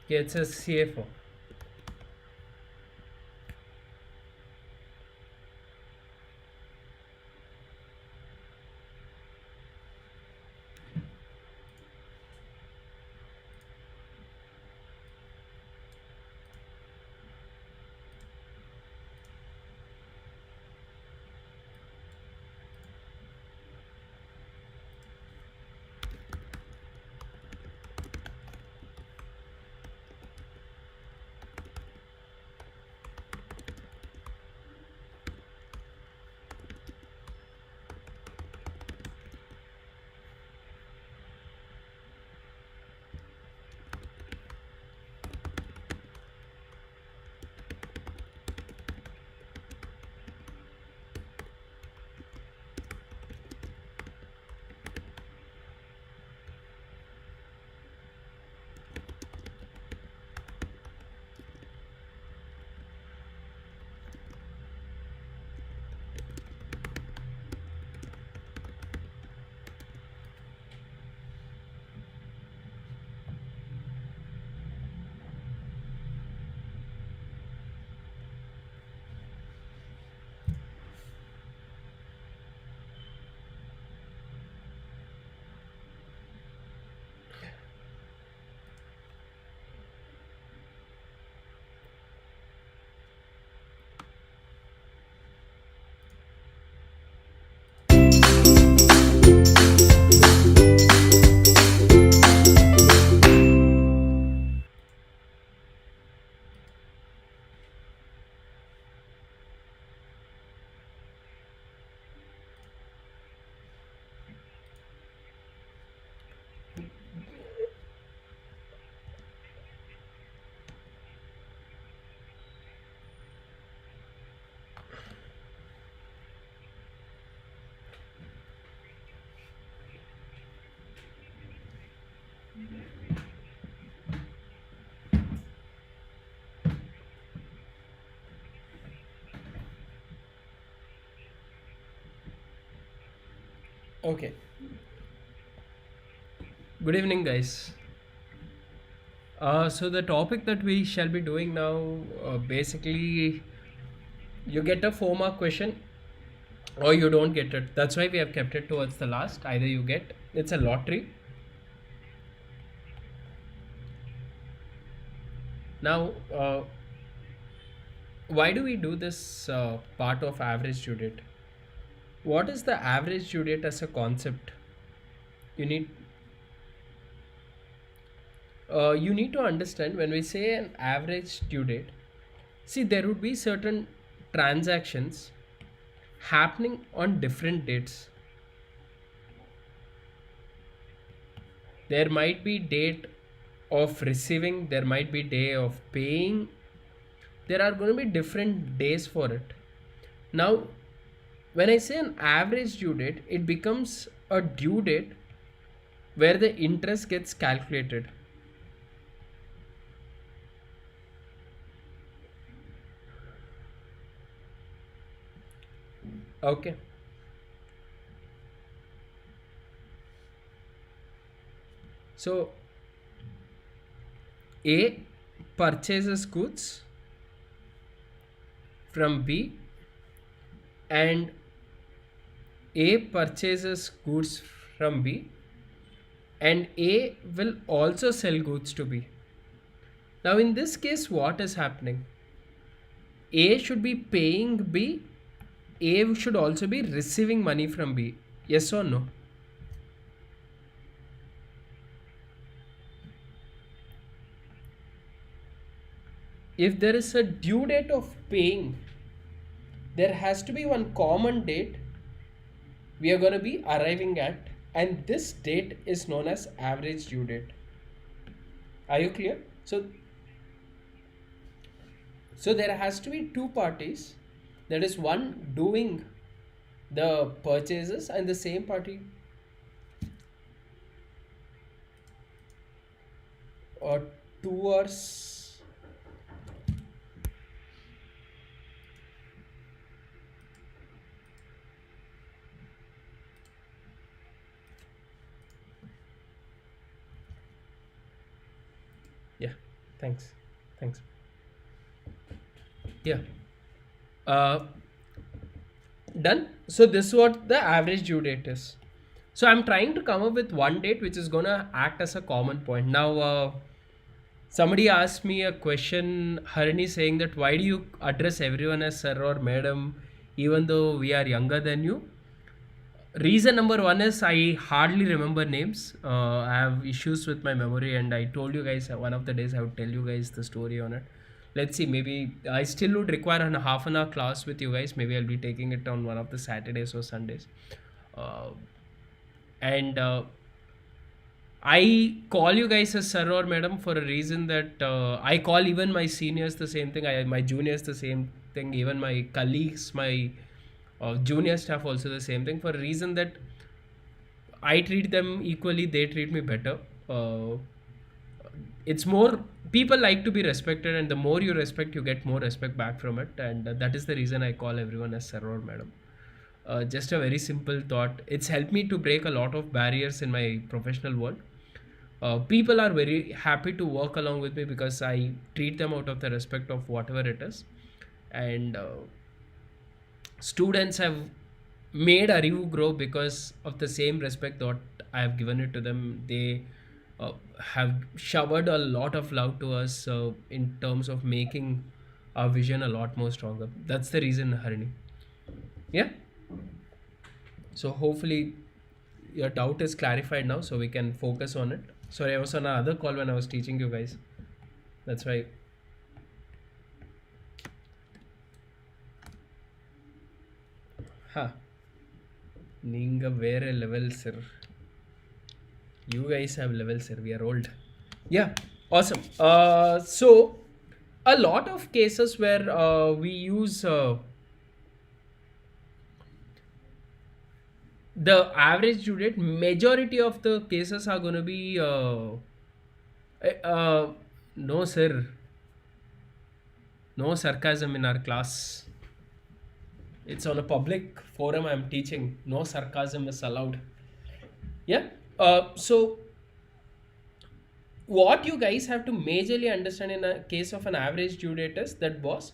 Okay, it says CFO. Okay. Good evening, guys. So the topic that we shall be doing now, basically, you get a 4 mark question or you don't get it. That's why we have kept it towards the last. Either you get, it's a lottery. Now, why do we do this part of average due date? What is the average due date as a concept? You need you need to understand when we say an average due date. See, there would be certain transactions happening on different dates. There might be date of receiving, there might be day of paying. There are going to be different days for it. Now, when I say an average due date, it becomes a due date where the interest gets calculated. Okay. So A purchases goods from B and A purchases goods from B and A will also sell goods to B. Now, in this case, what is happening? A should be paying B, A should also be receiving money from B. Yes or no? If there is a due date of paying, there has to be one common date we are going to be arriving at, and this date is known as average due date. Are you clear? So there has to be two parties, that is one doing the purchases and the same party or towards. Yeah. Thanks. Thanks. Yeah. Uh, Done. So this is what the average due date is. So I'm trying to come up with one date which is gonna act as a common point. Now, somebody asked me a question, Harini, saying that why do you address everyone as sir or madam, even though we are younger than you? Reason number one is I hardly remember names. I have issues with my memory, and I told you guys one of the days I would tell you guys the story on it. Let's see, maybe I still would require a half an hour class with you guys. Maybe I'll be taking it on one of the Saturdays or Sundays. Uh, and I call you guys as sir or madam for a reason that I call even my seniors the same thing. My juniors the same thing. Even my colleagues, my junior staff also the same thing, for a reason that I treat them equally. They treat me better. It's more, people like to be respected, and the more you respect, you get more respect back from it. And that is the reason I call everyone as sir or madam. Just a very simple thought. It's helped me to break a lot of barriers in my professional world. People are very happy to work along with me because I treat them out of the respect of whatever it is. And students have made Arivu grow because of the same respect that I have given it to them. They have showered a lot of love to us in terms of making our vision a lot more stronger. That's the reason, Harini. Yeah. So hopefully your doubt is clarified now, so we can focus on it. Sorry, I was on another call when I was teaching you guys. That's why. Huh. Ninga வேற level sir. You guys have level sir. We are old. Yeah. Awesome. So a lot of cases where we use the average due date, majority of the cases are going to be eh, uh, no sir, no sarcasm in our class. It's on a public forum I'm teaching. No sarcasm is allowed. Yeah. So what you guys have to majorly understand in a case of an average due date is that, boss,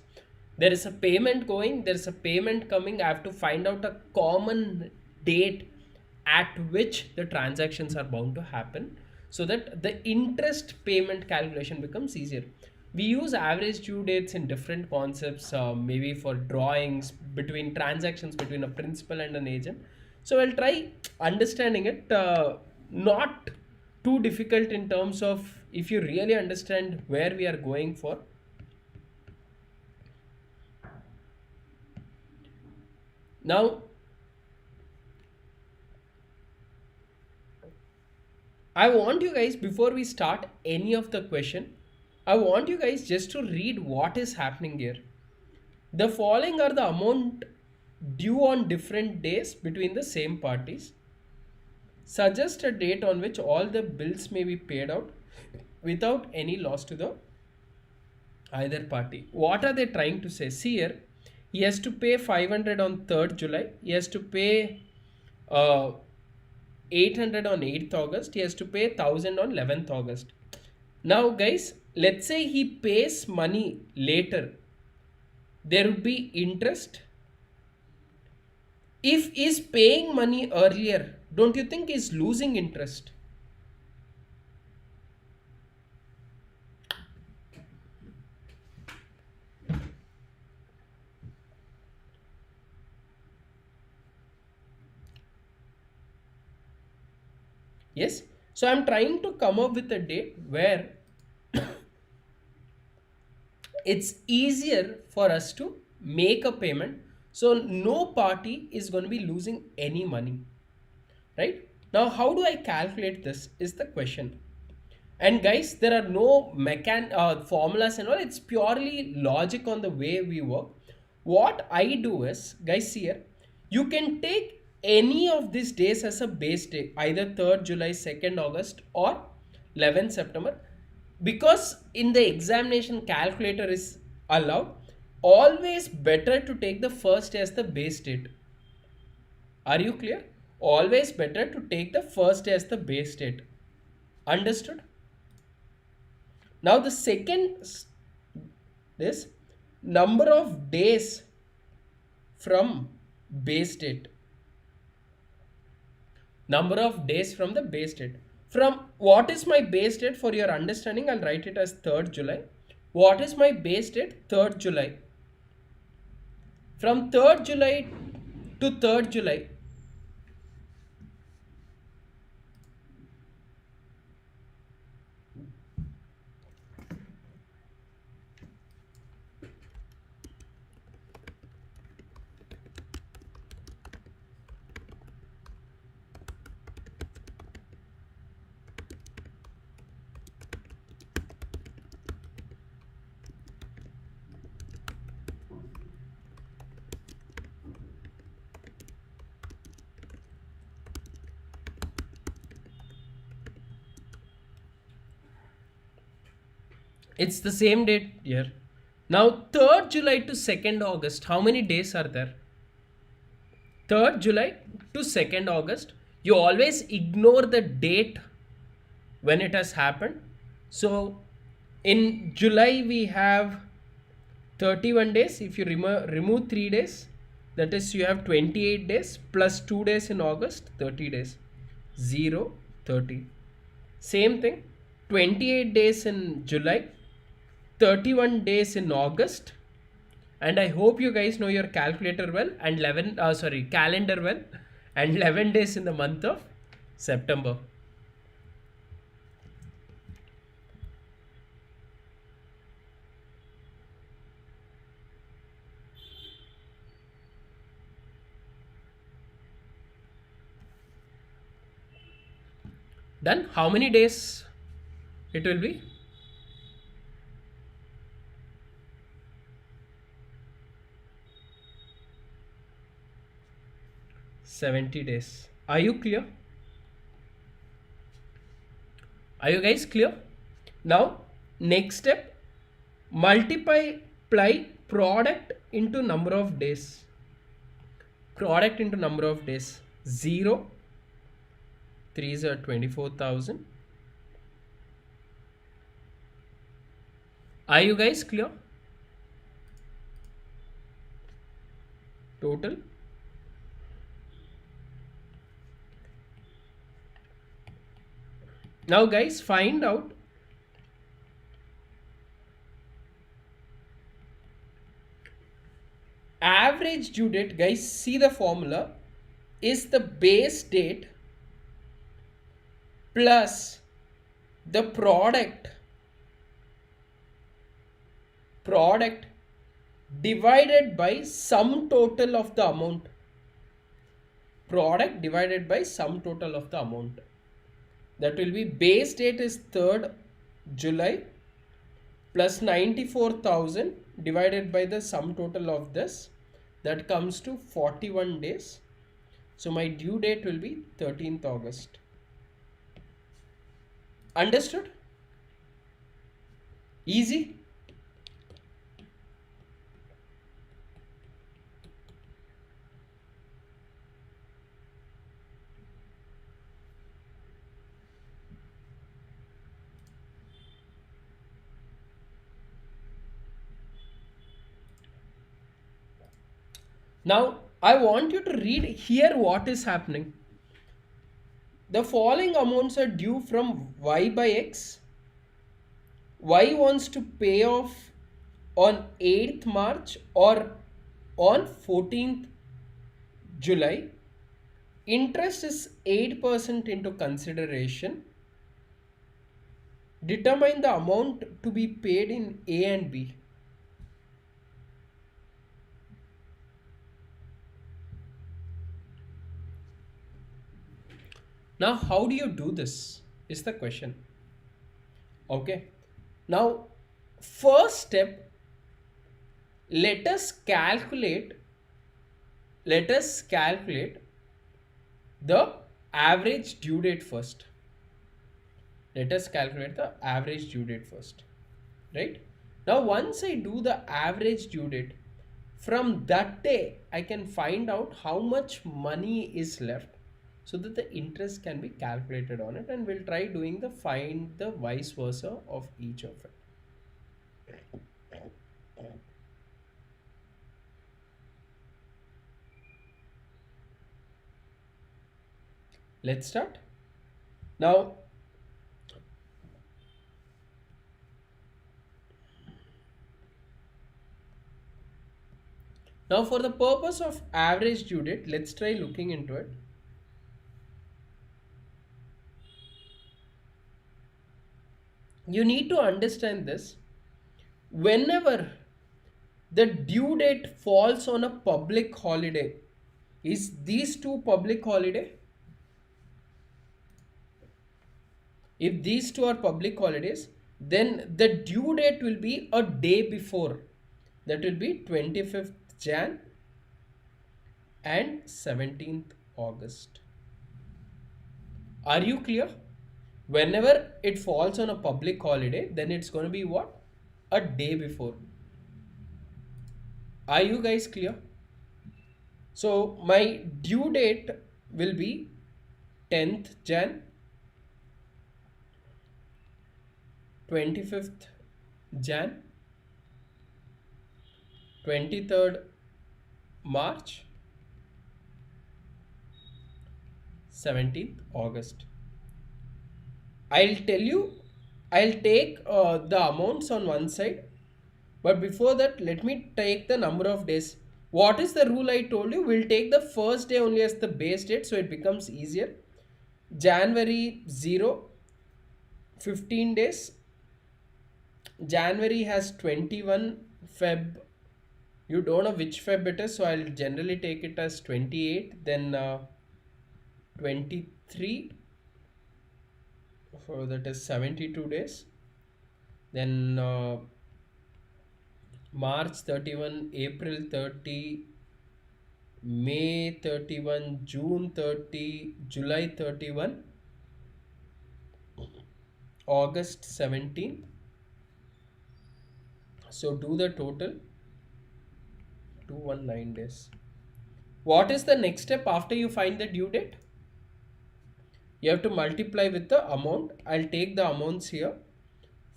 there is a payment going, there is a payment coming. I have to find out a common date at which the transactions are bound to happen, so that the interest payment calculation becomes easier. We use average due dates in different concepts, maybe for drawings between transactions between a principal and an agent. So I'll try understanding it, not too difficult in terms of, if you really understand where we are going for. Now, I want you guys, before we start any of the question, I want you guys just to read what is happening here. The following are the amount due on different days between the same parties. Suggest a date on which all the bills may be paid out without any loss to the either party. What are they trying to say? See here, he has to pay 500 on 3rd July. He has to pay 800 on 8th August. He has to pay 1000 on 11th August. Now, guys, let's say he pays money later. There would be interest. If he's paying money earlier, don't you think he's losing interest? Yes. So I'm trying to come up with a date where it's easier for us to make a payment, so no party is going to be losing any money, right? Now, how do I calculate this is the question. And guys, there are no formulas and all. It's purely logic on the way we work. What I do is, guys, here you can take any of these days as a base day, either 3rd July, 2nd August, or 11th September, because in the examination calculator is allowed. Always better to take the first day as the base date. Are you clear? Always better to take the first day as the base date. Understood? Now the second is number of days from base date. Number of days from the base date. From what is my base date, for your understanding, I'll write it as 3rd July. What is my base date? 3rd July. From 3rd July to 3rd July, it's the same date here. Now 3rd July to 2nd August, how many days are there? 3rd July to 2nd August, you always ignore the date when it has happened. So in July we have 31 days. If you remove 3 days, that is you have 28 days plus 2 days in August, 30 days. 0, 30. Same thing, 28 days in July, 31 days in August, and I hope you guys know your calculator well, and calendar well, and 11 days in the month of September. Then how many days it will be? 70 days. Are you clear? Are you guys clear? Now, next step, multiply product into number of days. Product into number of days. 0, 3s are 24,000. Are you guys clear? Total. Now guys, find out average due date. Guys, see the formula is the base date plus the product divided by sum total of the amount. Product divided by sum total of the amount. That will be base date is 3rd July plus 94,000 divided by the sum total of this. That comes to 41 days. So my due date will be 13th August. Understood? Easy? Now, I want you to read here what is happening. The following amounts are due from Y by X. Y wants to pay off on 8th March or on 14th July. Interest is 8% into consideration. Determine the amount to be paid in A and B. Now, how do you do this is the question. Okay. Now, first step, let us calculate the average due date first. Let us calculate the average due date first. Right? Now, once I do the average due date, from that day, I can find out how much money is left. so that the interest can be calculated on it, and we'll try doing the find the vice versa of each of it. Let's start. Now, for the purpose of average due date, let's try looking into it. You need to understand this. Whenever the due date falls on a public holiday, is these two public holiday? If these two are public holidays, then the due date will be a day before. That will be 25th Jan and 17th August. Are you clear? Whenever it falls on a public holiday, then it's going to be what? A day before. Are you guys clear? So my due date will be 10th Jan, 25th Jan, 23rd March, 17th August. I'll tell you, I'll take the amounts on one side, but before that, let me take the number of days. What is the rule I told you? We'll take the first day only as the base date, so it becomes easier. January 0, 15 days. January has 21, Feb. You don't know which Feb it is, so I'll generally take it as 28, then 23. So that is 72 days. Then March 31, April 30, May 31, June 30, July 31, August 17. So do the total, 219 days. What is the next step after you find the due date? You have to multiply with the amount. I'll take the amounts here.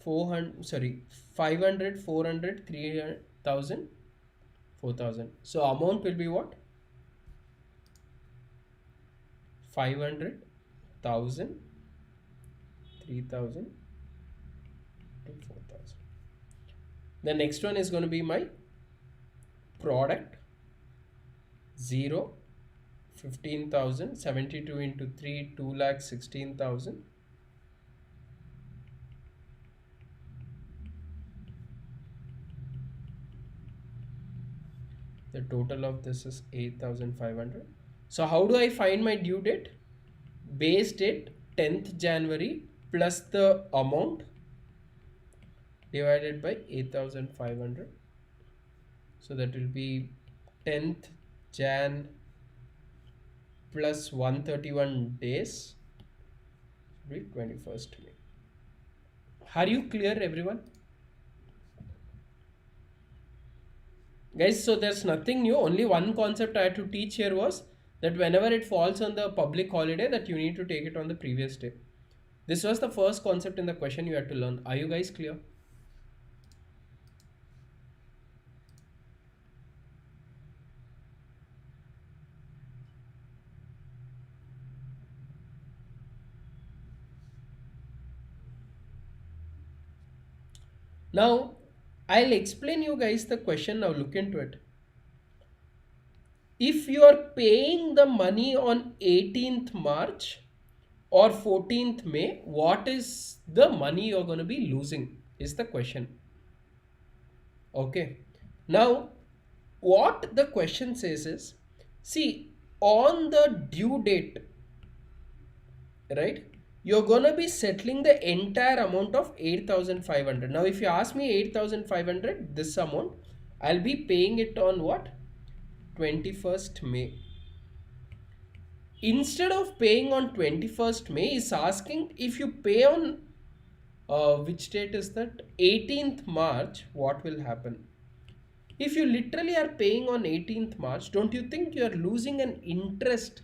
500, 400, 3,000, 4,000. So amount will be what? 500, 1,000, 3,000 to 4,000. The next one is going to be my product. 0, 15,000, 72 into 3, 2,16,000. The total of this is 8,500. So how do I find my due date? Base date 10th January plus the amount divided by 8,500. So that will be 10th Jan plus 131 days will be 21st May. Are you clear, everyone? Guys, so there's nothing new. Only one concept I had to teach here was that whenever it falls on the public holiday, that you need to take it on the previous day. This was the first concept in the question you had to learn. Are you guys clear? Now, I'll explain you guys the question. Now look into it. If you are paying the money on 18th March or 14th May, what is the money you're going to be losing is the question. Okay. Now, what the question says is, see, on the due date, right, you're going to be settling the entire amount of 8,500. Now, if you ask me 8,500, this amount, I'll be paying it on what? 21st May. Instead of paying on 21st May, is asking if you pay on which date is that? 18th March, what will happen? If you literally are paying on 18th March, don't you think you are losing an interest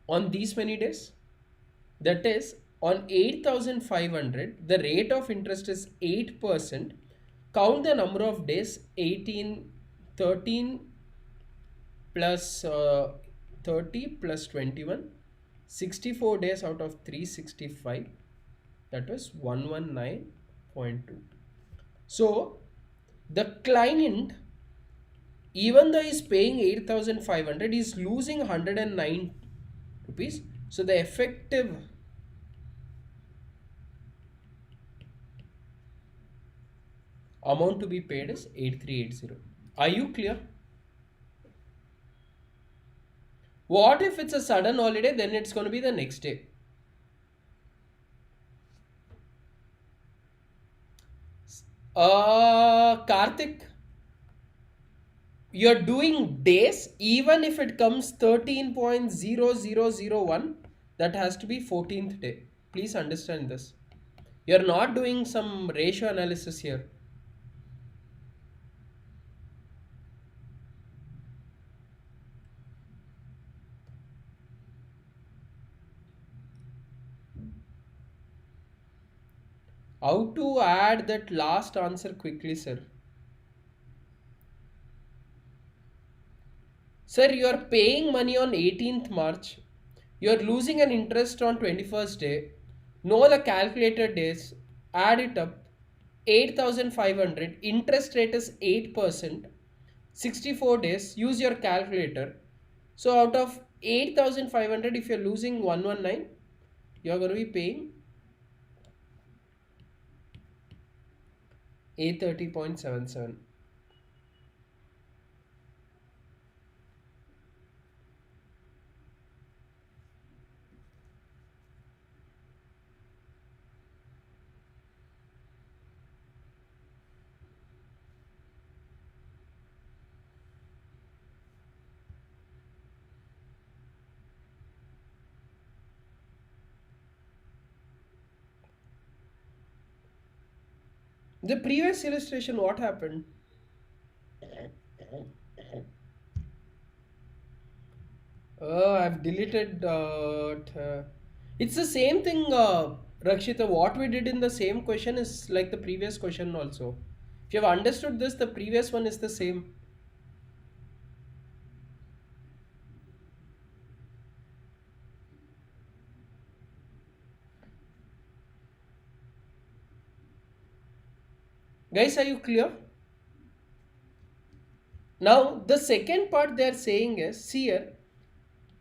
on these many days. That is, on 8,500, the rate of interest is 8%. Count the number of days, 18, 13 plus 30 plus 21, 64 days out of 365. That was 119.2. So the client, even though he's paying 8,500, he's losing 109 rupees. So the effective amount to be paid is 8380. Are you clear? What if it's a sudden holiday? Then it's going to be the next day. Karthik, you're doing days. Even if it comes 13.0001, that has to be 14th day. Please understand this. You're not doing some ratio analysis here. How to add that last answer quickly, sir? Sir, you are paying money on 18th March. You are losing an interest on 21st day. Know the calculated days. Add it up. 8,500. Interest rate is 8%. 64 days. Use your calculator. So out of 8,500, if you're losing 119, you're going to be paying 830.77. The previous illustration, what happened? I've deleted. It's the same thing, Rakshita. What we did in the same question is like the previous question also. If you have understood this, the previous one is the same. Guys, are you clear? Now, the second part they are saying is, see here,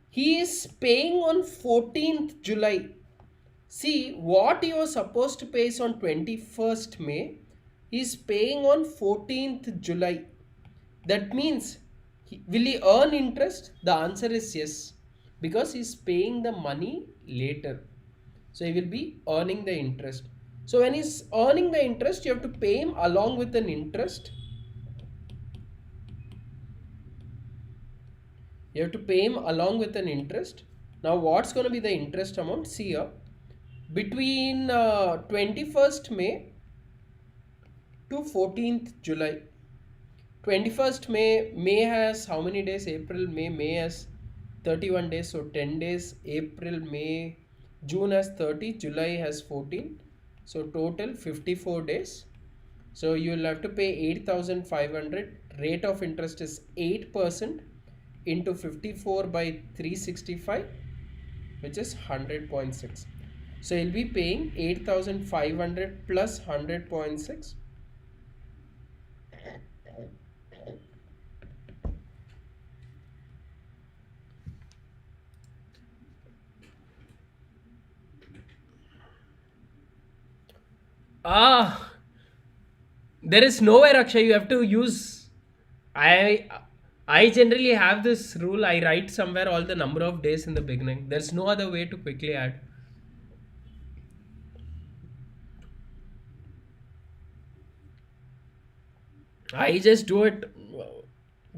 he is paying on 14th July. See, what he was supposed to pay is on 21st May. He is paying on 14th July. That means, will he earn interest? The answer is yes. Because he is paying the money later. So he will be earning the interest. So when he's earning the interest, you have to pay him along with an interest. You have to pay him along with an interest. Now what's going to be the interest amount? See here. Between 21st May to 14th July. 21st May has how many days? April, May has 31 days. So 10 days. April, May, June has 30. July has 14. So total 54 days. So you will have to pay 8,500. Rate of interest is 8% into 54 by 365, which is 100.6. So you'll be paying 8,500 plus 100.6. Ah, there is nowhere, Akshay. You have to use. I I generally have this rule. I write somewhere all the number of days in the beginning. There's no other way to quickly add. I just do it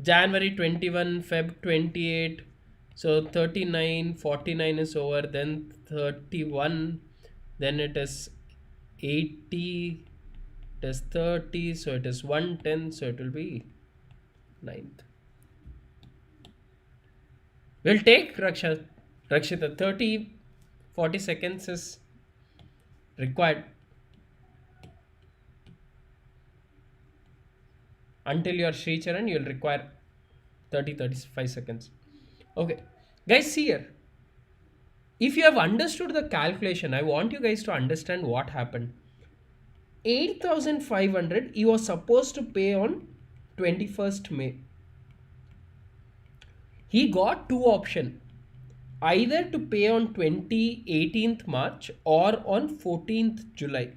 January 21, Feb 28. So 39, 49 is over. Then 31. Then it is 80. It is 30. So it is 110. So it will be 9th. We'll take Raksha. Rakshita, 30, 40 seconds is required until you are Sricharan. You'll require 30, 35 seconds. Okay, guys, see here. If you have understood the calculation, I want you guys to understand what happened. 8,500 he was supposed to pay on 21st May. He got two options, either to pay on 18th March or on 14th July.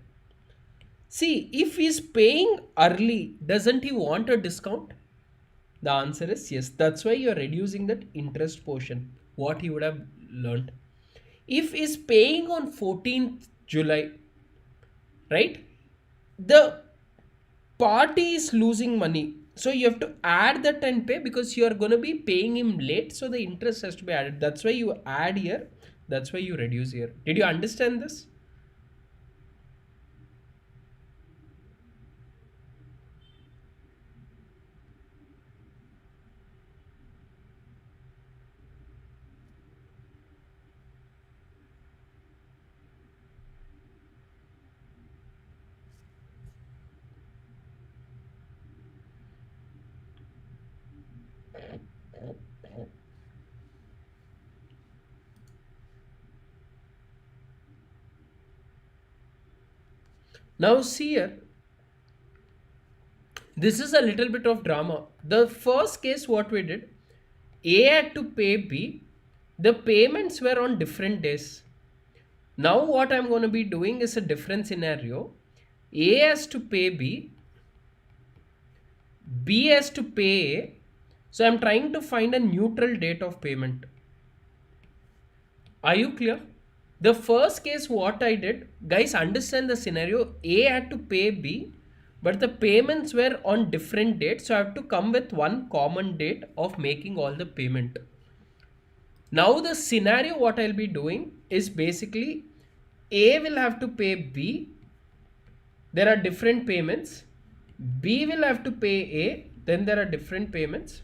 See, if he's paying early, doesn't he want a discount? The answer is yes. That's why you're reducing that interest portion, what he would have learned. If he's paying on 14th July, right? The party is losing money. So you have to add that and pay because you are going to be paying him late. So the interest has to be added. That's why you add here. That's why you reduce here. Did you understand this? Now see here, this is a little bit of drama. The first case what we did, A had to pay B. The payments were on different days. Now what I'm going to be doing is a different scenario. A has to pay B. B has to pay A. So I'm trying to find a neutral date of payment. Are you clear? The first case what I did, guys, understand the scenario. A had to pay B, but the payments were on different dates. So I have to come with one common date of making all the payment. Now the scenario what I'll be doing is basically A will have to pay B. There are different payments. B will have to pay A. Then there are different payments.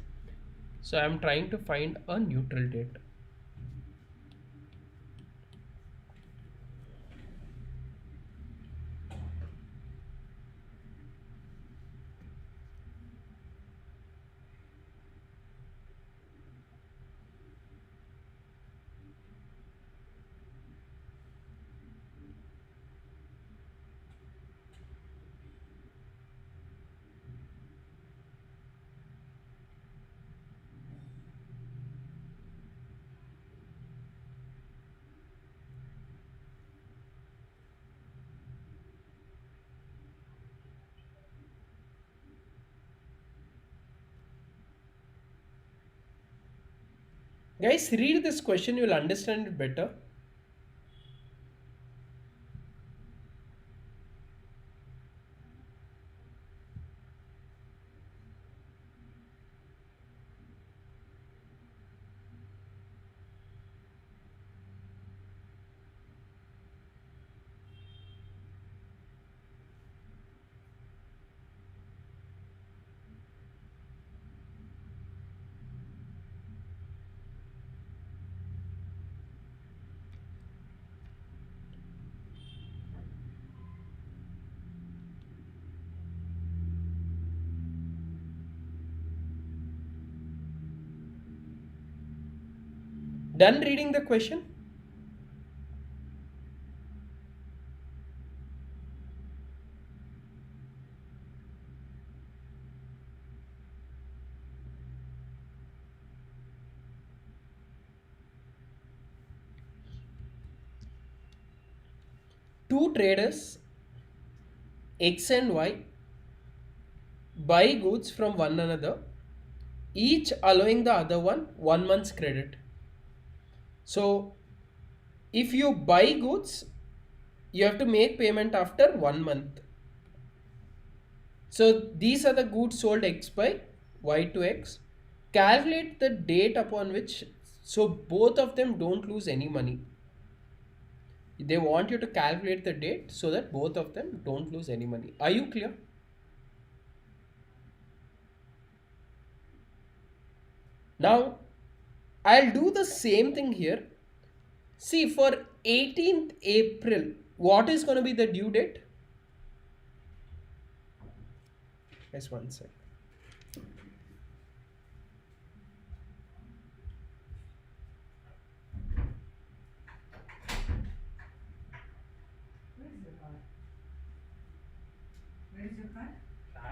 So I'm trying to find a neutral date. Guys, read this question, you will understand it better. Done reading the question? Two traders, X and Y, buy goods from one another, each allowing the other one month's credit. So if you buy goods, you have to make payment after 1 month. So these are the goods sold X by Y to X. Calculate the date upon which, so both of them don't lose any money. They want you to calculate the date so that both of them don't lose any money. Are you clear? Now I'll do the same thing here. See, for 18th April, what is going to be the due date? Yes, one sec.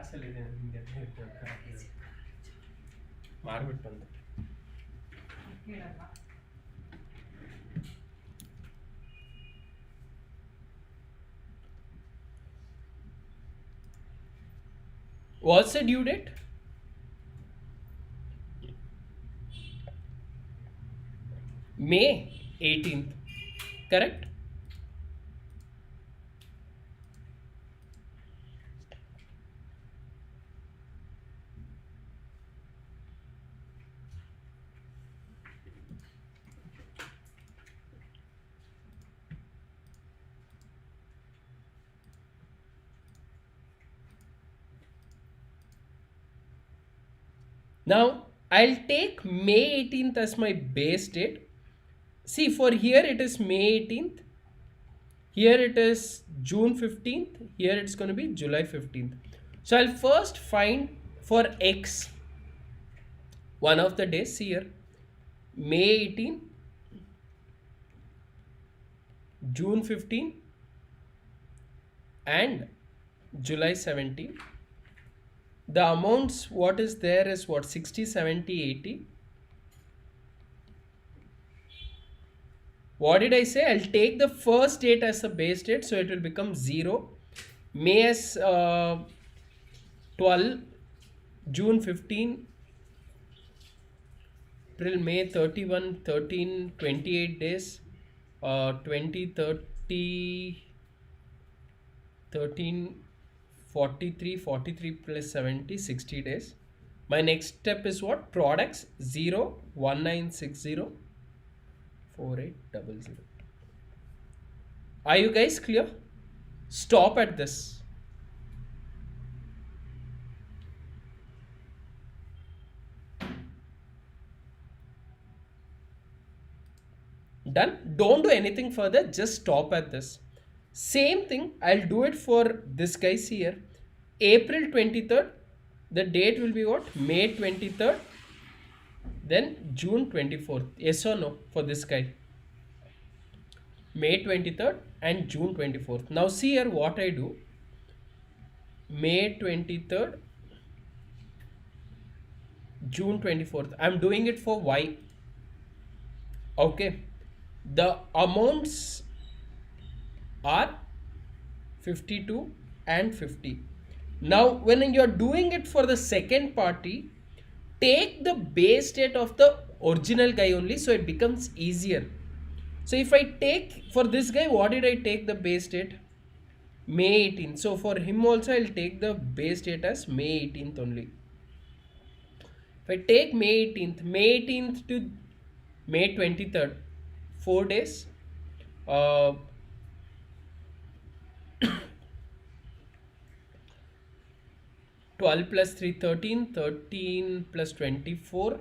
ಕ್ಲಾಸಲ್ಲಿದೆ ನಿಮಗೆ ಮಾಡ್ಬಿಟ್ಟು ಬಂದೆ. What's the due date? May 18th. Correct? Now I'll take May 18th as my base date. See, for here it is May 18th. Here it is June 15th. Here it's going to be July 15th. So I'll first find for X one of the days here. May 18, June 15 and July 17. The amounts what is there is what 60, 70, 80. What did I say? I'll take the first date as the base date, so it will become 0. May as 12, June 15, April, May 31, 13, 28 days, 20, 30, 13, 43, 43 plus 70, 60 days. My next step is what? Products 0, 1960, 4800. Are you guys clear? Stop at this. Done? Don't do anything further, just stop at this. Same thing, I'll do it for this guys here. April 23rd, the date will be what? May 23rd, then June 24th. Yes or no for this guy? May 23rd and June 24th. Now see here what I do. May 23rd, June 24th. I'm doing it for Y. Okay. The amounts are 52 and 50. Now when you're doing it for the second party, take the base date of the original guy only, so it becomes easier. So if I take for this guy, what did I take the base date? May 18th. So for him also I'll take the base date as May 18th only. If I take May 18th to May 23rd, 4 days. 12 plus 3, 13, 13 plus 24,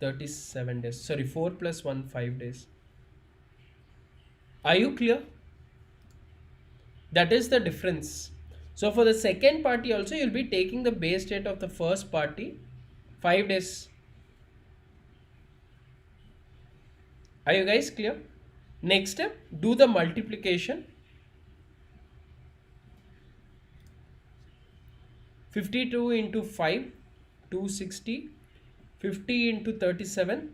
37 days. Sorry, 4 plus 1, 5 days. Are you clear? That is the difference. So for the second party also, you'll be taking the base date of the first party, 5 days. Are you guys clear? Next step, do the multiplication. 52 into 5, 260. 50 into 37.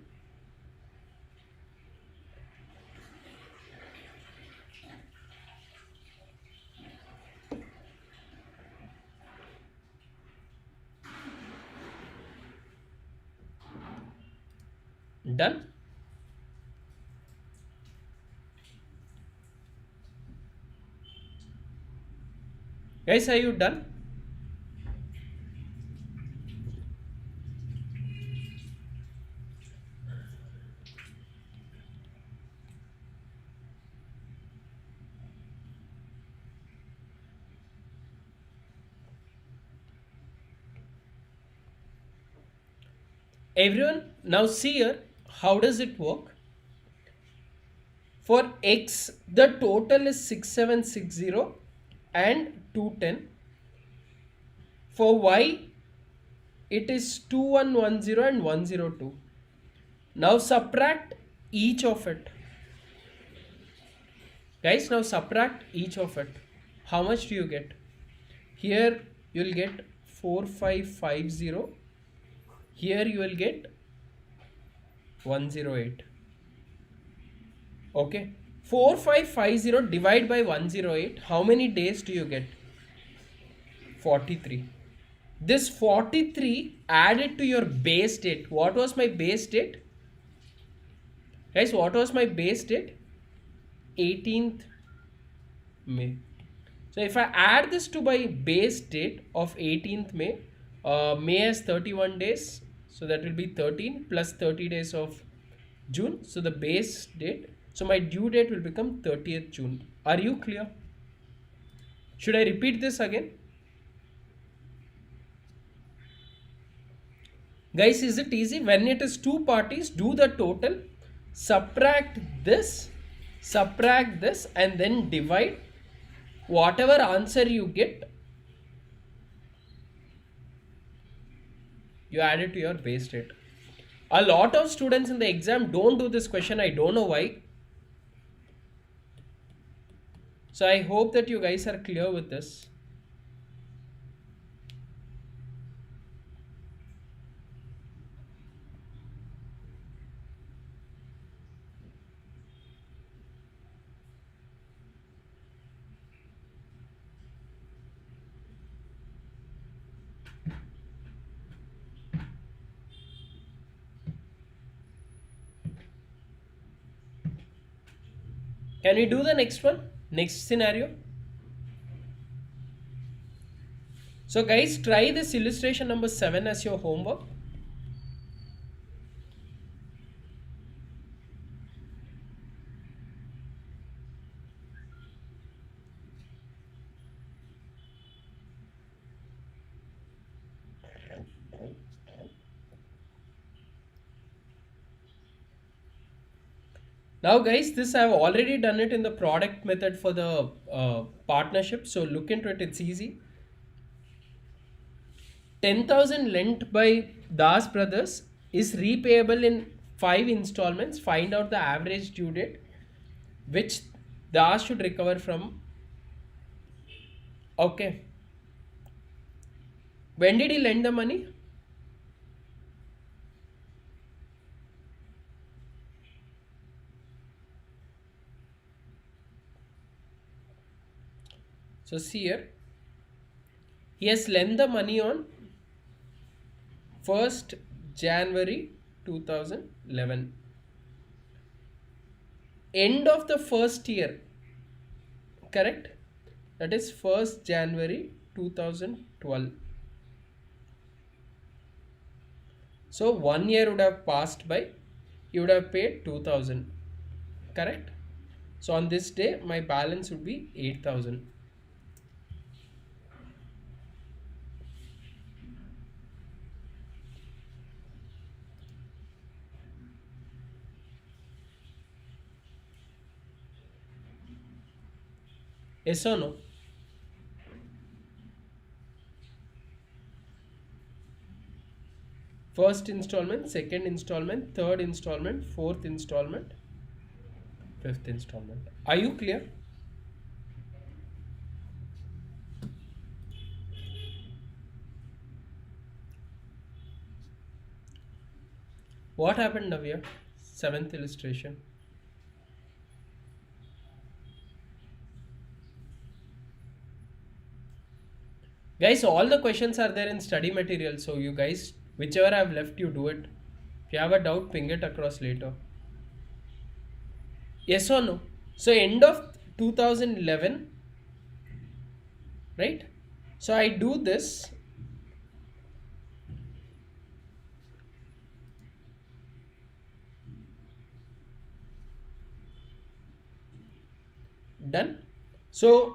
Done. Guys, are you done? Everyone, now see here, how does it work? For x the total is 6760 and 210. For y it is 2110 and 102. Now subtract each of it. Guys, now subtract each of it. How much do you get? Here you will get 4550. Here you will get 108. Okay. 4550 divided by 108. How many days do you get? 43. This 43 added to your base date. What was my base date? Guys, what was my base date? 18th May. So if I add this to my base date of 18th May, May has 31 days. So that will be 13 plus 30 days of June. So the base date. So my due date will become 30th June. Are you clear? Should I repeat this again? Guys, is it easy? When it is two parties, do the total, subtract this, and then divide. Whatever answer you get, you add it to your base rate. A lot of students in the exam don't do this question. I don't know why. So I hope that you guys are clear with this. Can we do the next one? Next scenario. So guys, try this illustration number 7 as your homework. Now guys, this I have already done it in the product method for the partnership. So look into it, it's easy. 10,000 lent by Das brothers is repayable in 5 installments. Find out the average due date which Das should recover from. Okay. When did he lend the money? So see here, he has lent the money on 1st January 2011. End of the first year, correct? That is 1st January 2012. So 1 year would have passed by, you would have paid 2000, correct? So on this day, my balance would be 8000. Yes or no? First installment, second installment, third installment, fourth installment, fifth installment. Are you clear? What happened, Navya? 7th illustration. Guys, all the questions are there in study material. So you guys, whichever I have left, you do it. If you have a doubt, ping it across later. Yes or no? So end of 2011, right? So I do this. Done. So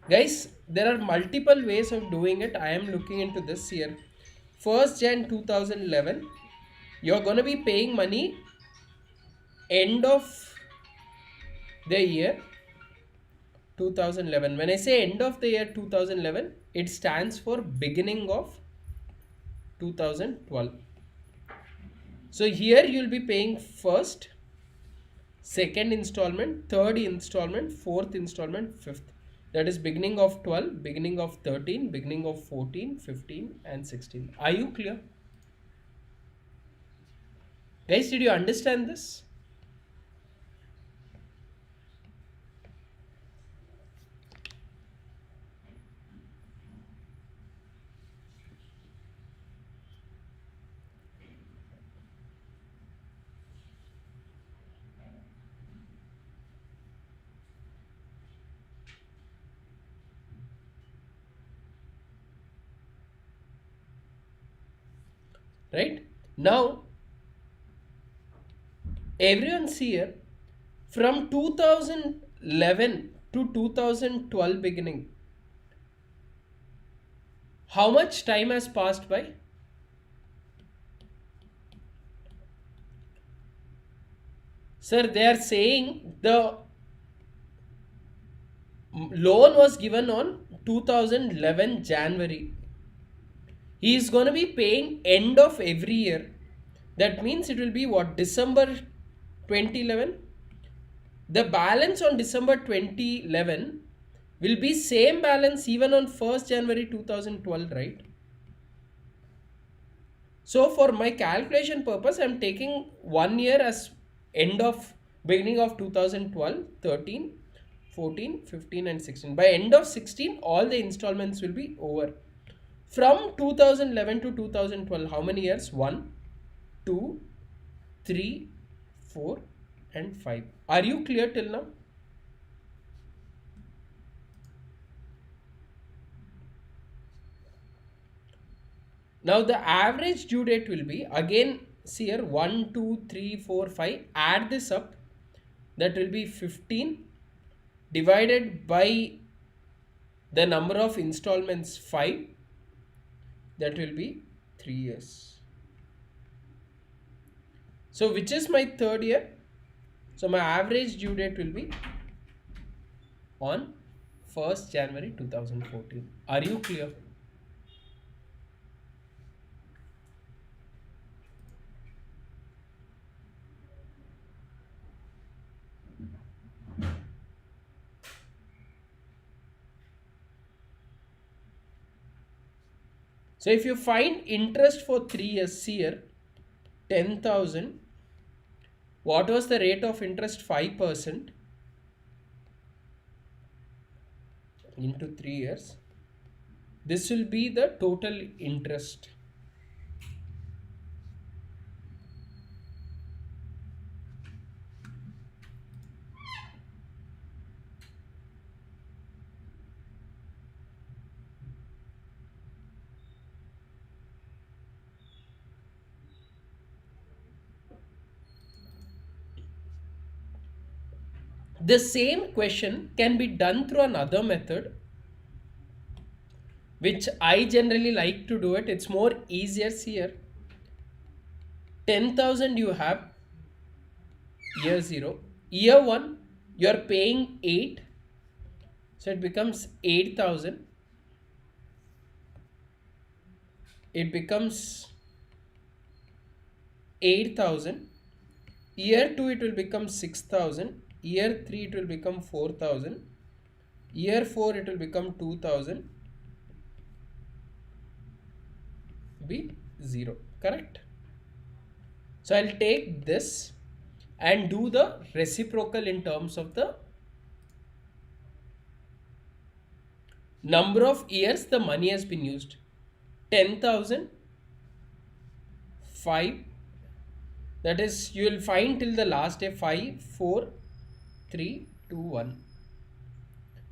guys, there are multiple ways of doing it. I am looking into this here. 1st Jan 2011, you're going to be paying money end of the year 2011. When I say end of the year 2011, it stands for beginning of 2012. So here you'll be paying first, second installment, third installment, fourth installment, fifth. That is beginning of 12, beginning of 13, beginning of 14, 15 and 16. Are you clear? Guys, did you understand this? Right? Now, everyone's here from 2011 to 2012 beginning. How much time has passed by? Sir, they are saying the loan was given on 2011 January. He is going to be paying end of every year. That means it will be what? December 2011. The balance on December 2011 will be same balance even on 1st January 2012, right? So for my calculation purpose, I am taking 1 year as end of beginning of 2012, 13, 14, 15 and 16. By end of 16, all the installments will be over. From 2011 to 2012, how many years? 1, 2, 3, 4 and 5. Are you clear till now? Now the average due date will be, again see here, 1, 2, 3, 4, 5. Add this up. That will be 15 divided by the number of installments 5. That will be 3 years. So which is my third year? So my average due date will be on 1st January 2014. Are you clear? So if you find interest for 3 years here, 10,000, what was the rate of interest? 5% into 3 years. This will be the total interest. The same question can be done through another method, which I generally like to do it. It's more easier here. 10,000 you have year 0. Year 1 you are paying 8. So it becomes 8,000. It becomes 8,000. Year 2 it will become 6,000. Year 3 it will become 4,000. Year 4 it will become 2,000. Be 0. Correct? So I'll take this and do the reciprocal in terms of the number of years the money has been used. 10,000, 5. That is, you will find till the last day 5, 4, 3, 2, 1.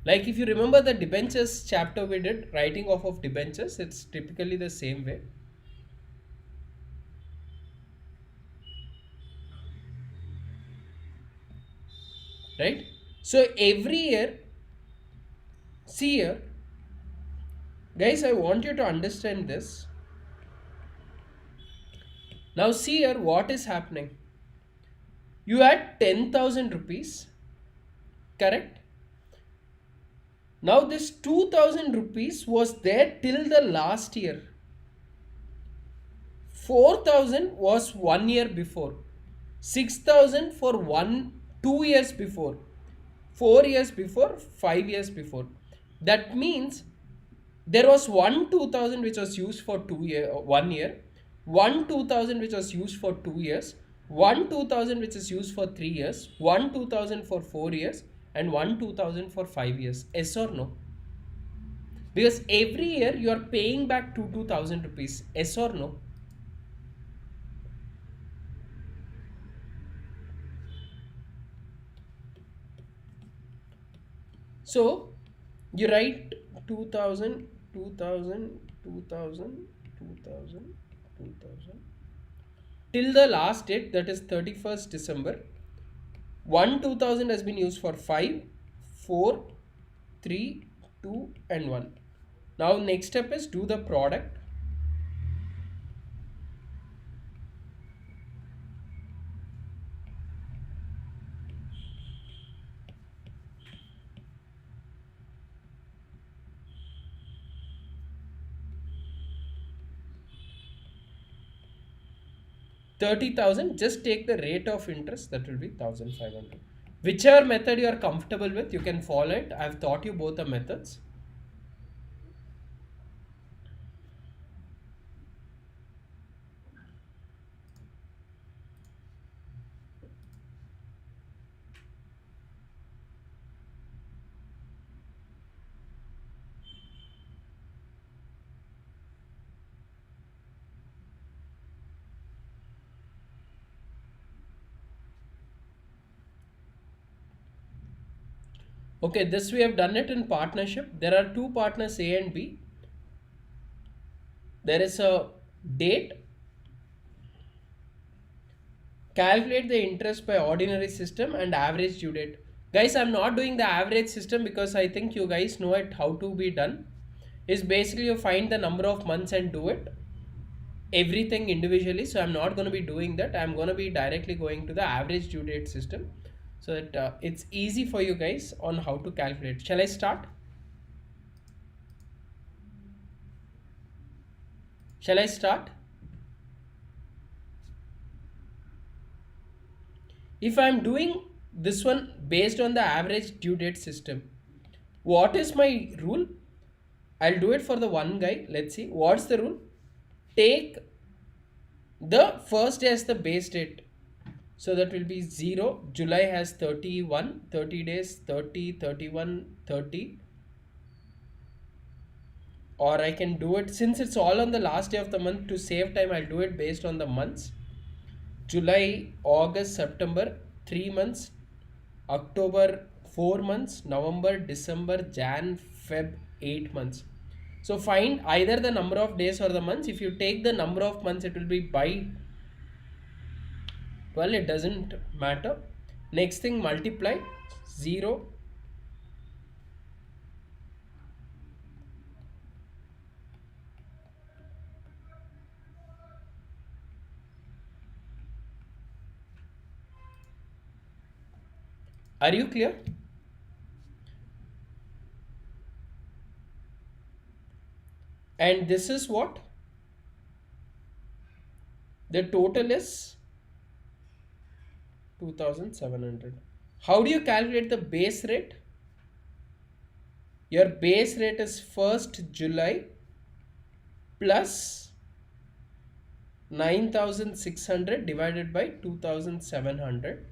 Like if you remember the debentures chapter we did, writing off of debentures, it's typically the same way. Right? So every year, see here, guys, I want you to understand this. Now see here what is happening. You had 10,000 rupees, correct? Now this 2,000 rupees was there till the last year. 4,000 was 1 year before. 6,000 for 2 years before. 4 years before, 5 years before. That means there was one 2,000 which was used for 1 year, one 2,000 which was used for 2 years, one 2,000 which is used for 3 years, one 2,000 for 4 years, and one 2,000 for 5 years. Yes or no? Because every year you are paying back 2,000 rupees. Yes or no? So you write 2,000, 2,000, 2,000, 2,000, 2,000 till the last date, that is 31st December. 2,000 has been used for 5, 4, 3, 2 and 1. Now next step is do the product. $30,000, just take the rate of interest, that will be 1,500. Whichever method you are comfortable with, you can follow it. I have taught you both the methods. Okay, this we have done it in partnership. There are two partners, A and B. There is a date. Calculate the interest by ordinary system and average due date. Guys, I'm not doing the average system because I think you guys know it how to be done. It's basically you find the number of months and do it everything individually. So I'm not going to be doing that. I'm going to be directly going to the average due date system so that it's easy for you guys on how to calculate. Shall I start? Shall I start? If I'm doing this one based on the average due date system, what is my rule? I'll do it for the one guy. Let's see. What's the rule? Take the first day as the base date. So that will be 0. July has 31, 30 days, 30, 31, 30. Or I can do it, since it's all on the last day of the month, to save time, I'll do it based on the months. July, August, September, 3 months. October, 4 months. November, December, Jan, Feb, 8 months. So find either the number of days or the months. If you take the number of months, it will be by 12. It doesn't matter. Next thing, multiply 0. Are you clear? And this is what? The total is 2,700. How do you calculate the base rate? Your base rate is 1st July plus 9,600 divided by 2,700.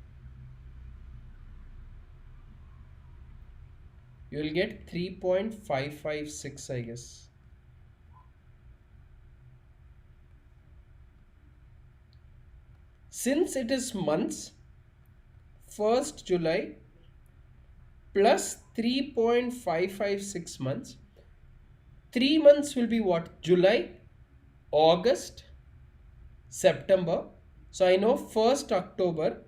You will get 3.556, I guess. Since it is months, 1st July plus 3.556 months. 3 months will be what? July, August, September. So I know 1st October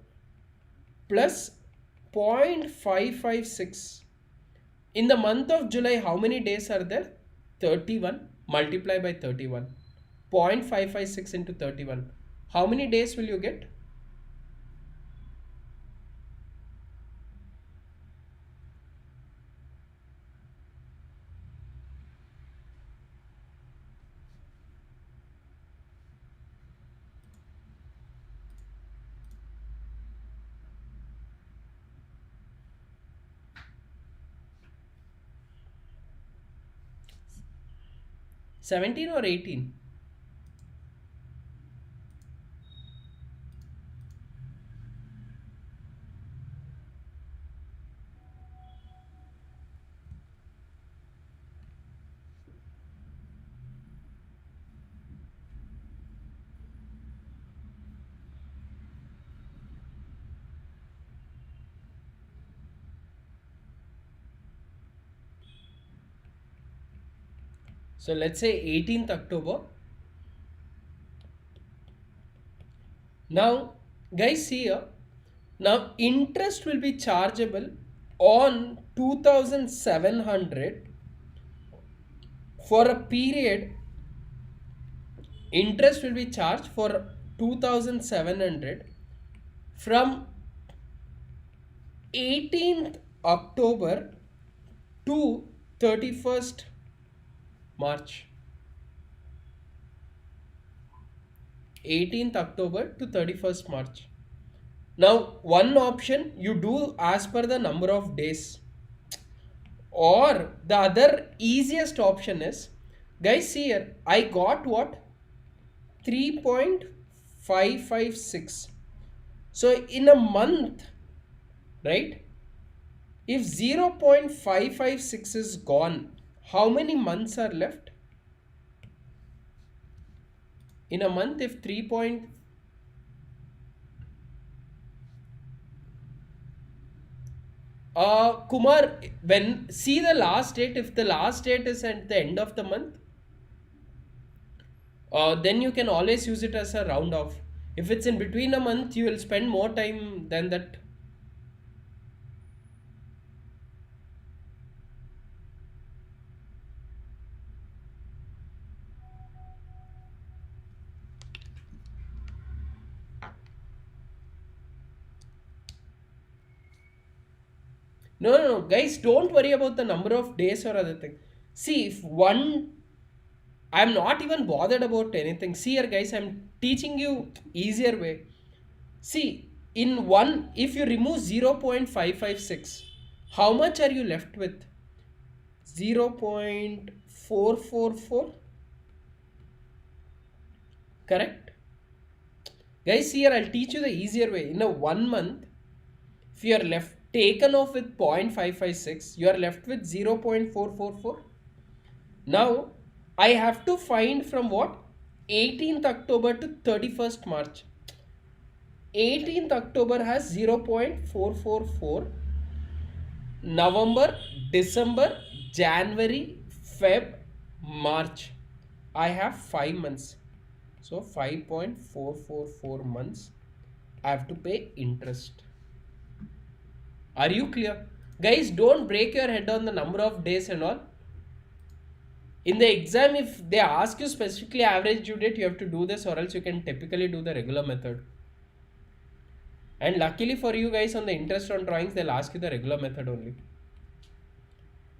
plus 0.556. In the month of July, how many days are there? 31. Multiply by 31. 0.556 into 31. How many days will you get? 17 or 18? So let's say 18th October. Now, guys, see here. Now, interest will be chargeable on 2700 for a period. Interest will be charged for 2700 from 18th October to 31st March. 18th October to 31st March. Now, one option you do as per the number of days, or the other easiest option is, guys, see here, I got what? 3.556. So, in a month, right? If 0.556 is gone, how many months are left? In a month, if 3. Kumar, when see the last date, if the last date is at the end of the month, then you can always use it as a round off. If it's in between a month, you will spend more time than that. No, no, no, guys, don't worry about the number of days or other thing. See, if one, I'm not even bothered about anything. See here, guys, I'm teaching you easier way. See, in one, if you remove 0.556, how much are you left with? 0.444, correct? Guys, here I'll teach you the easier way. In a 1 month, if you are left taken off with 0.556, you are left with 0.444. Now, I have to find from what? 18th October to 31st March. 18th October has 0.444. November, December, January, Feb, March. I have 5 months. So 5.444 months I have to pay interest. Are you clear? Guys, don't break your head on the number of days and all. In the exam, if they ask you specifically average due date, you have to do this, or else you can typically do the regular method. And luckily for you guys, on the interest on drawings, they'll ask you the regular method only.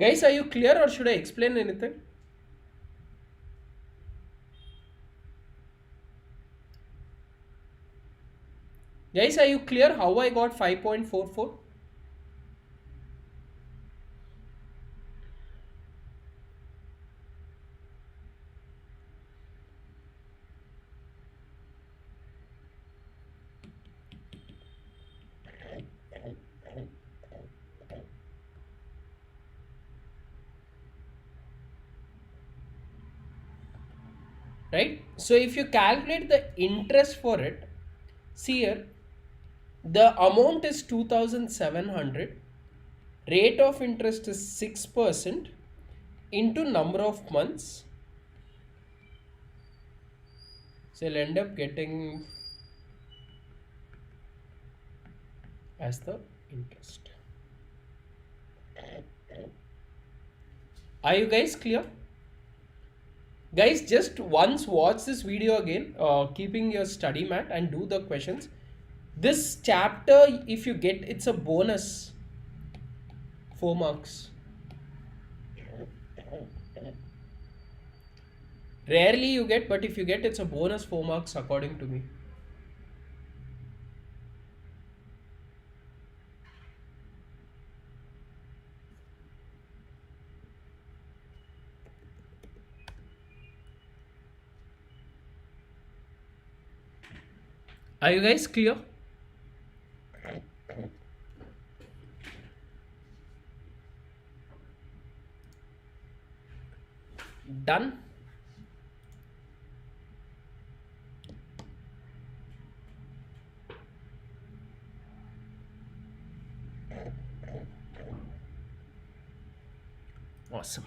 Guys, are you clear, or should I explain anything? Guys, are you clear how I got 5.44? Right? So if you calculate the interest for it, see here, the amount is 2700, rate of interest is 6% into number of months. So you'll end up getting as the interest. Are you guys clear? Guys, just once watch this video again, keeping your study mat, and do the questions. This chapter, if you get, it's a bonus, 4 marks. Rarely you get, but if you get, it's a bonus 4 marks according to me. Are you guys clear? Done. Awesome.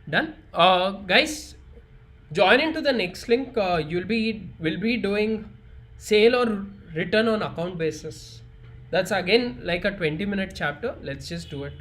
Done. Guys, join into the next link. You'll be will be doing sale or return on account basis. That's again like a 20-minute chapter. Let's just do it.